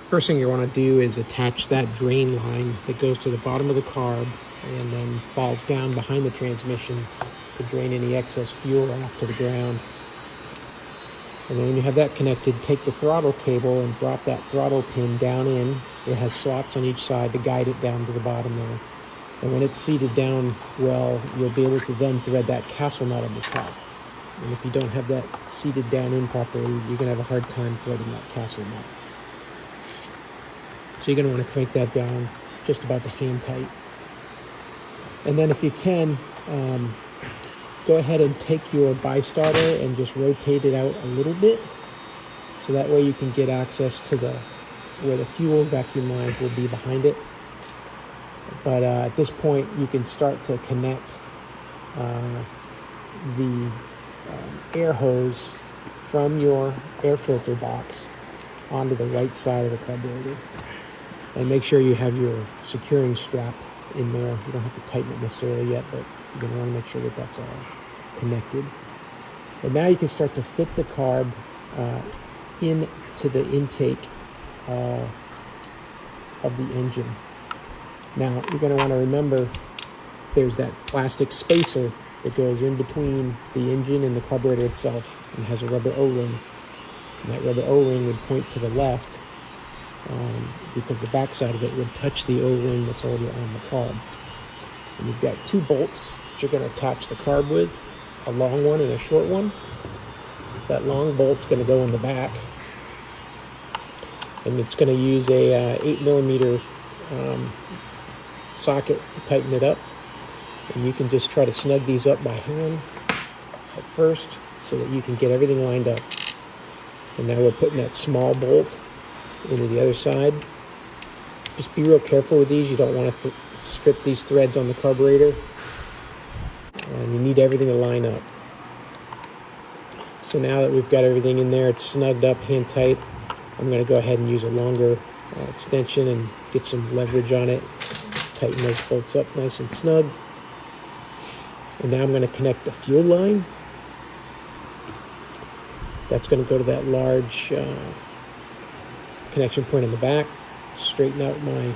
First thing you want to do is attach that drain line that goes to the bottom of the carb and then falls down behind the transmission to drain any excess fuel off to the ground. And then when you have that connected, take the throttle cable and drop that throttle pin down in. It has slots on each side to guide it down to the bottom there. And when it's seated down well, you'll be able to then thread that castle nut on the top. And if you don't have that seated down in properly, you're going to have a hard time threading that castle nut. So you're going to want to crank that down just about to hand tight. And then if you can, go ahead and take your bi-starter and just rotate it out a little bit. So that way you can get access to where the fuel vacuum lines will be behind it. But at this point, you can start to connect the air hose from your air filter box onto the right side of the carburetor. And make sure you have your securing strap in there. You don't have to tighten it necessarily yet, but you're going to want to make sure that that's all connected. And now you can start to fit the carb into the intake of the engine. Now you're going to want to remember there's that plastic spacer that goes in between the engine and the carburetor itself and has a rubber O-ring. And that rubber O-ring would point to the left because the backside of it would touch the O-ring that's already on the carb. And you've got two bolts that you're going to attach the carb with, a long one and a short one. That long bolt's going to go in the back, and it's going to use a 8mm socket to tighten it up. And you can just try to snug these up by hand at first so that you can get everything lined up. And now we're putting that small bolt into the other side. Just be real careful with these. You don't want to strip these threads on the carburetor, and you need everything to line up. So now that we've got everything in there, it's snugged up, hand tight, I'm going to go ahead and use a longer extension and get some leverage on it, tighten those bolts up nice and snug. And now I'm going to connect the fuel line. That's going to go to that large connection point in the back. Straighten out my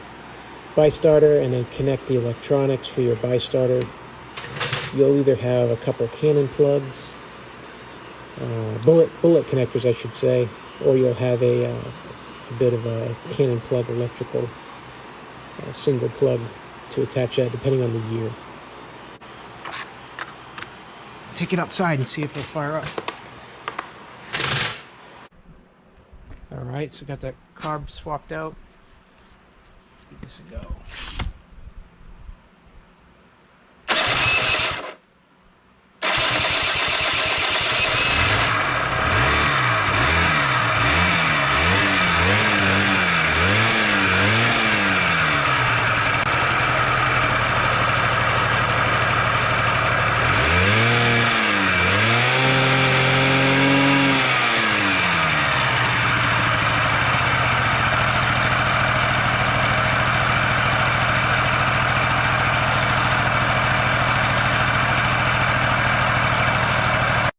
bi-starter and then connect the electronics for your bi-starter. You'll either have a couple Cannon plugs, bullet connectors I should say, or you'll have a bit of a Cannon plug electrical single plug to attach that depending on the year. Take it outside and see if it'll fire up. Alright, so got that carb swapped out. Give this a go.